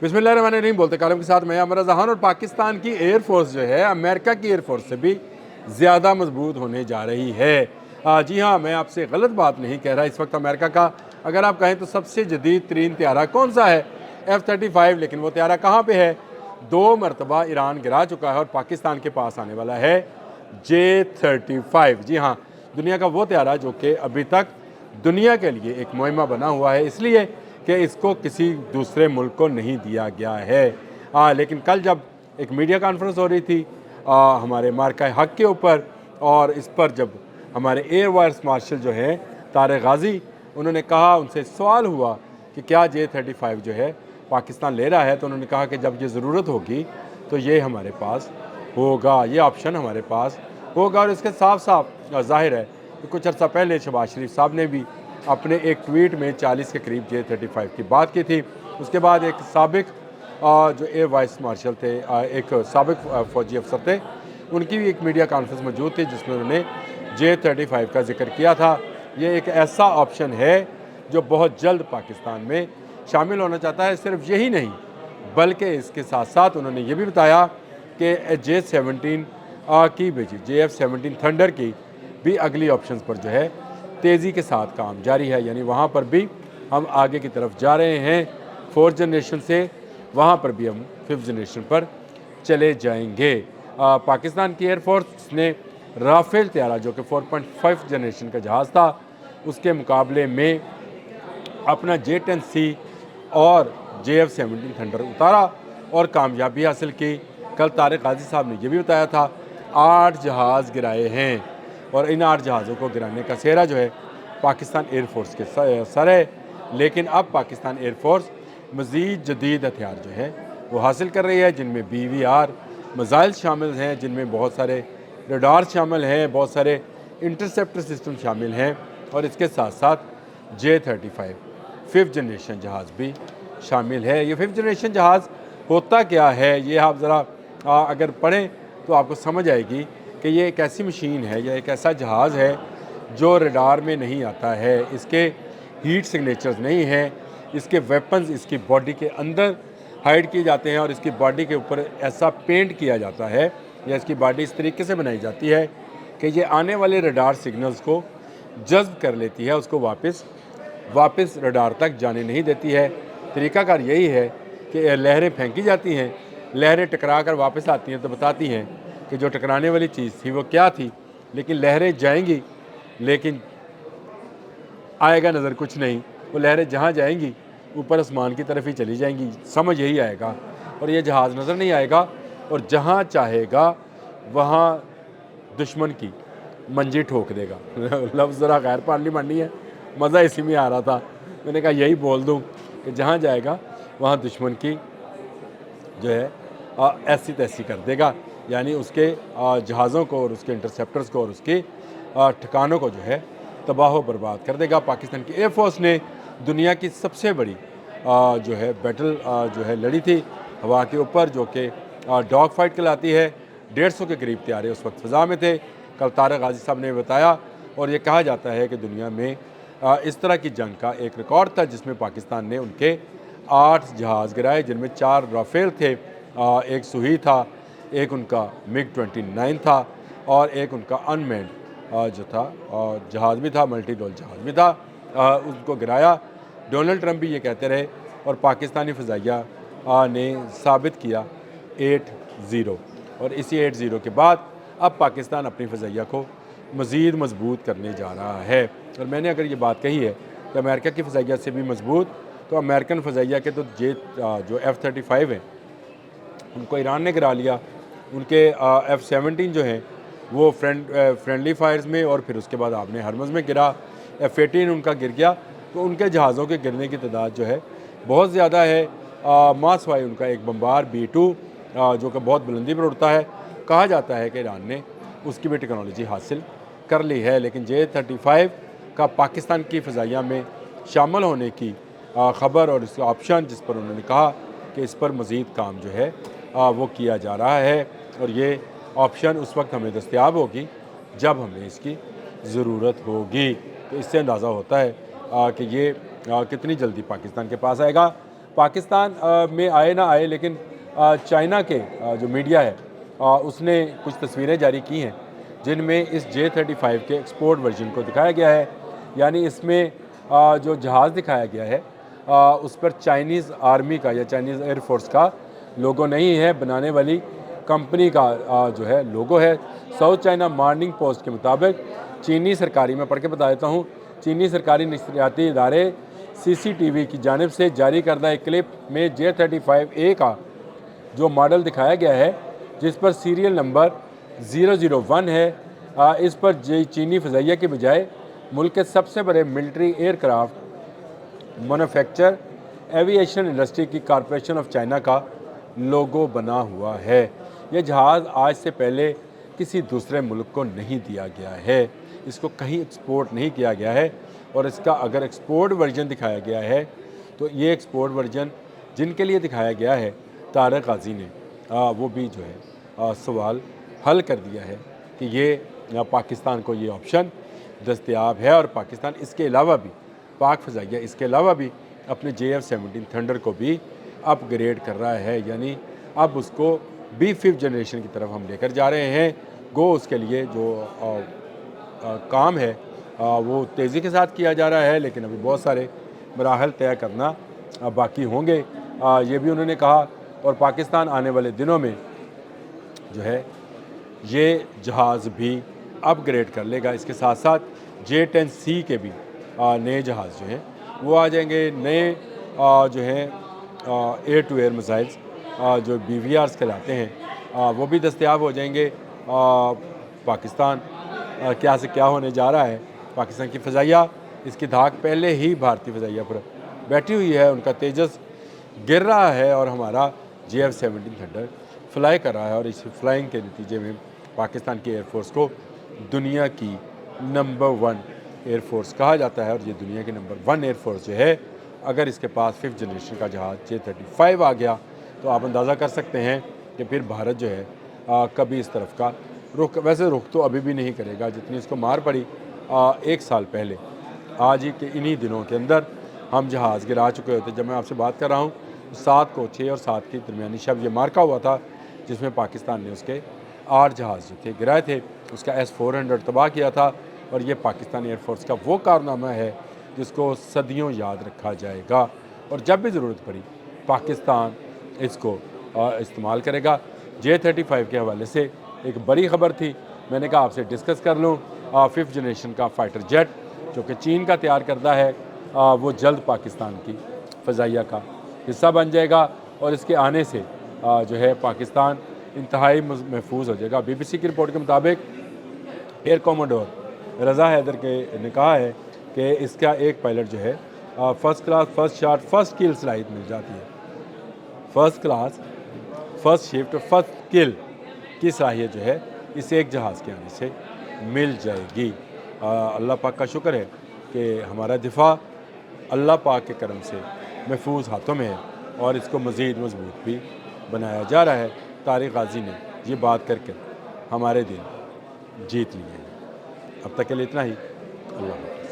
बिस्मिल्लाहिर्रहमानिर्रहीम बोलते कालम के साथ मैं अमर रज़ा खान। और पाकिस्तान की एयर फोर्स जो है अमेरिका की एयर फोर्स से भी ज़्यादा मजबूत होने जा रही है। जी हाँ, मैं आपसे गलत बात नहीं कह रहा। इस वक्त अमेरिका का अगर आप कहें तो सबसे जदीद तरीन त्यारा कौन सा है? F-35। लेकिन वो त्यारा कहाँ पे है? 2 मरतबा ईरान गिरा चुका है और पाकिस्तान के पास आने वाला है J-35। जी हाँ, दुनिया का वो त्यारा जो कि अभी तक दुनिया के लिए एक मुहिमा बना हुआ है, इसलिए कि इसको किसी दूसरे मुल्क को नहीं दिया गया है। लेकिन कल जब एक मीडिया कॉन्फ्रेंस हो रही थी हमारे मार्का हक के ऊपर, और इस पर जब हमारे एयर वाइस मार्शल जो हैं तारिक गाजी, उन्होंने कहा, उनसे सवाल हुआ कि क्या J-35 जो है पाकिस्तान ले रहा है, तो उन्होंने कहा कि जब ये ज़रूरत होगी तो ये हमारे पास होगा, ये ऑप्शन हमारे पास होगा। और इसके साफ साफ ज़ाहिर है कि कुछ अर्सा पहले शहबाज शरीफ साहब ने भी अपने एक ट्वीट में 40 के करीब J-35 की बात की थी। उसके बाद एक साबिक जो एयर वाइस मार्शल थे, एक साबिक फ़ौजी अफसर थे, उनकी भी एक मीडिया कॉन्फ्रेंस मौजूद थी जिसमें उन्होंने J-35 का जिक्र किया था। ये एक ऐसा ऑप्शन है जो बहुत जल्द पाकिस्तान में शामिल होना चाहता है। सिर्फ यही नहीं बल्कि इसके साथ साथ उन्होंने ये भी बताया कि J-17 की भेजी JF-17 थंडर की भी अगली ऑप्शंस पर जो है तेज़ी के साथ काम जारी है। यानी वहाँ पर भी हम आगे की तरफ जा रहे हैं। 4th जनरेशन से वहाँ पर भी हम 5th जनरेशन पर चले जाएंगे। पाकिस्तान की एयरफोर्स ने राफेल त्यारा जो कि 4.5 जनरेशन का जहाज़ था, उसके मुकाबले में अपना J-10C और JF-17 थंडर उतारा और कामयाबी हासिल की। कल तारिक गाजी साहब ने यह भी बताया था 8 जहाज़ गिराए हैं, और इन 8 जहाज़ों को गिराने का सेहरा जो है पाकिस्तान एयरफोर्स के सर है। लेकिन अब पाकिस्तान एयरफोर्स मज़ीद जदीद हथियार जो है वो हासिल कर रही है, जिनमें BVR मिसाइल शामिल हैं, जिनमें बहुत सारे रडार शामिल हैं, बहुत सारे इंटरसेप्टर सिस्टम शामिल हैं, और इसके साथ साथ J-35 5th जनरेशन जहाज़ भी शामिल है। ये 5th जनरेशन जहाज़ होता क्या है, ये आप ज़रा अगर पढ़ें तो आपको समझ आएगी कि ये एक ऐसी मशीन है या एक ऐसा जहाज़ है जो रडार में नहीं आता है। इसके हीट सिग्नेचर्स नहीं हैं, इसके वेपन्स इसकी बॉडी के अंदर हाइड किए जाते हैं, और इसकी बॉडी के ऊपर ऐसा पेंट किया जाता है या इसकी बॉडी इस तरीके से बनाई जाती है कि ये आने वाले रडार सिग्नल्स को जज़्ब कर लेती है, उसको वापस रडार तक जाने नहीं देती है। तरीक़ाकार यही है कि लहरें फेंकी जाती हैं, लहरें टकरा कर वापस आती हैं तो बताती हैं कि जो टकराने वाली चीज़ थी वो क्या थी, लेकिन लहरें जाएंगी लेकिन आएगा नज़र कुछ नहीं। वो लहरें जहाँ जाएंगी ऊपर आसमान की तरफ ही चली जाएंगी, समझ यही आएगा, और ये जहाज़ नज़र नहीं आएगा, और जहाँ चाहेगा वहाँ दुश्मन की मंजी ठोक देगा। लफ्ज़ ज़रा गैर पार्लिमानी है, मज़ा इसी में आ रहा था, मैंने कहा यही बोल दूँ कि जहाँ जाएगा वहाँ दुश्मन की जो है ऐसी तैसी कर देगा। यानी उसके जहाज़ों को और उसके इंटरसेप्टर्स को और उसके ठिकानों को जो है तबाह व बर्बाद कर देगा। पाकिस्तान की एयरफोर्स ने दुनिया की सबसे बड़ी जो है बैटल जो है लड़ी थी हवा के ऊपर, जो कि डॉग फाइट कहलाती है। 150 के करीब त्यारे उस वक्त फ़िज़ा में थे। कल तारिक गाजी साहब ने बताया, और ये कहा जाता है कि दुनिया में इस तरह की जंग का एक रिकॉर्ड था जिसमें पाकिस्तान ने उनके 8 जहाज़ गिराए, जिनमें 4 राफेल थे, एक सुही था, एक उनका MiG-29 था, और एक उनका अनमैन्ड जो था जहाज़ भी था, मल्टी रोल जहाज़ भी था, उसको गिराया। डोनाल्ड ट्रंप भी ये कहते रहे, और पाकिस्तानी फ़ज़ाइया ने साबित किया 8-0, और इसी 8-0 के बाद अब पाकिस्तान अपनी फ़ज़ाइया को मज़ीद मजबूत करने जा रहा है। और मैंने अगर ये बात कही है कि अमेरिका की फ़ज़ाइया से भी मजबूत, तो अमेरिकन फ़ज़ाइया के तो जो F-35 हैं उनको ईरान ने गिरा लिया, उनके F-17 जो हैं वो फ्रेंडली फायर्स में, और फिर उसके बाद आपने हरमज़ में गिरा, F-18 उनका गिर गया। तो उनके जहाज़ों के गिरने की तादाद जो है बहुत ज़्यादा है। मासवाई उनका एक बम्बार B-2 जो कि बहुत बुलंदी पर उड़ता है, कहा जाता है कि ईरान ने उसकी भी टेक्नोलॉजी हासिल कर ली है। लेकिन J-35 का पाकिस्तान की फ़ज़ाइया में शामिल होने की ख़बर और इसका ऑप्शन, जिस पर उन्होंने कहा कि इस पर मज़ीद काम जो है वो किया जा रहा है, और ये ऑप्शन उस वक्त हमें दस्तयाब होगी जब हमें इसकी ज़रूरत होगी। तो इससे अंदाज़ा होता है कि ये कितनी जल्दी पाकिस्तान के पास आएगा। پاکستان میں آئے نہ آئے لیکن چائنا کے جو میڈیا ہے اس نے کچھ تصویریں جاری کی ہیں جن میں اس J-35 کے ایکسپورٹ ورژن کو دکھایا گیا ہے، یعنی اس میں جو جہاز دکھایا گیا ہے اس پر چائنیز آرمی کا یا چائنیز ایئر فورس کا لوگو نہیں ہے، بنانے والی کمپنی کا جو ہے لوگو ہے۔ ساؤتھ چائنا مارننگ پوسٹ کے مطابق چینی سرکاری، میں پڑھ کے بتا دیتا ہوں، چینی سرکاری نشریاتی ادارے CCTV کی جانب سے جاری کردہ ایک کلپ میں J-35A کا جو ماڈل دکھایا گیا ہے جس پر سیریل نمبر 001 ہے، اس پر چینی فضائیہ کے بجائے ملک کے سب سے بڑے military aircraft manufacture aviation industry کی کارپوریشن آف چائنا کا لوگو بنا ہوا ہے۔ یہ جہاز آج سے پہلے کسی دوسرے ملک کو نہیں دیا گیا ہے، اس کو کہیں ایکسپورٹ نہیں کیا گیا ہے، اور اس کا اگر ایکسپورٹ ورژن دکھایا گیا ہے تو یہ ایکسپورٹ ورژن جن کے لیے دکھایا گیا ہے طارق غازی نے وہ بھی جو ہے سوال حل کر دیا ہے کہ یہ پاکستان کو یہ آپشن دستیاب ہے، اور پاکستان اس کے علاوہ بھی پاک فضائیہ اس کے علاوہ بھی اپنے JF-17 تھنڈر کو بھی اپ گریڈ کر رہا ہے، یعنی اب اس کو بھی 5th جنریشن کی طرف ہم لے کر جا رہے ہیں۔ گو اس کے لیے جو کام ہے وہ تیزی کے ساتھ کیا جا رہا ہے، لیکن ابھی بہت سارے مراحل طے کرنا باقی ہوں گے، یہ بھی انہوں نے کہا۔ اور پاکستان آنے والے دنوں میں جو ہے یہ جہاز بھی اپ گریڈ کر لے گا، اس کے ساتھ ساتھ J-10C کے بھی نئے جہاز جو ہیں وہ آ جائیں گے، نئے جو ہیں ایئر ٹو ایئر میزائلز جو BVRs کہلاتے ہیں وہ بھی دستیاب ہو جائیں گے۔ پاکستان کیا سے کیا ہونے جا رہا ہے، پاکستان کی فضائیہ اس کی دھاک پہلے ہی بھارتی فضائیہ پر بیٹھی ہوئی ہے، ان کا تیجس گر رہا ہے اور ہمارا JF-17 تھنڈر فلائی کر رہا ہے، اور اس فلائنگ کے نتیجے میں پاکستان کی ایئر فورس کو دنیا کی نمبر 1 ایئر فورس کہا جاتا ہے، اور یہ دنیا کی نمبر 1 ایئر فورس جو ہے اگر اس کے پاس 5th جنریشن کا جہاز J-35 آ گیا تو آپ اندازہ کر سکتے ہیں کہ پھر بھارت جو ہے کبھی اس طرف کا رخ، ویسے رخ تو ابھی بھی نہیں کرے گا، جتنی اس کو مار پڑی 1 سال پہلے آج ہی کے انہی دنوں کے اندر ہم جہاز گرا چکے ہوتے۔ جب میں آپ سے بات کر رہا ہوں 6 اور 7 کی درمیانی شب یہ مارکا ہوا تھا جس میں پاکستان نے اس کے 8 جہاز جو تھے گرائے تھے، اس کا S-400 تباہ کیا تھا، اور یہ پاکستانی ایئر فورس کا وہ کارنامہ ہے جس کو صدیوں یاد رکھا جائے گا، اور جب بھی ضرورت پڑی پاکستان اس کو استعمال کرے گا۔ J-35 کے حوالے سے ایک بڑی خبر تھی، میں نے کہا آپ سے ڈسکس کر لوں۔ 5th جنریشن کا فائٹر جیٹ جو کہ چین کا تیار کردہ ہے وہ جلد پاکستان کی فضائیہ کا حصہ بن جائے گا، اور اس کے آنے سے جو ہے پاکستان انتہائی محفوظ ہو جائے گا۔ BBC کی رپورٹ کے مطابق ایئر کوموڈور رضا حیدر نے کہا ہے کہ اس کا ایک پائلٹ جو ہے first class first shot first kill صلاحیت مل جاتی ہے، first class first shift first kill کی صلاحیت جو ہے اس ایک جہاز کے آنے سے مل جائے گی۔ اللہ پاک کا شکر ہے کہ ہمارا دفاع اللہ پاک کے کرم سے محفوظ ہاتھوں میں ہے، اور اس کو مزید مضبوط بھی بنایا جا رہا ہے۔ طارق غازی نے یہ بات کر کے ہمارے دل جیت لیے ہیں۔ اب تک کے لیے اتنا ہی، اللہ حافظ۔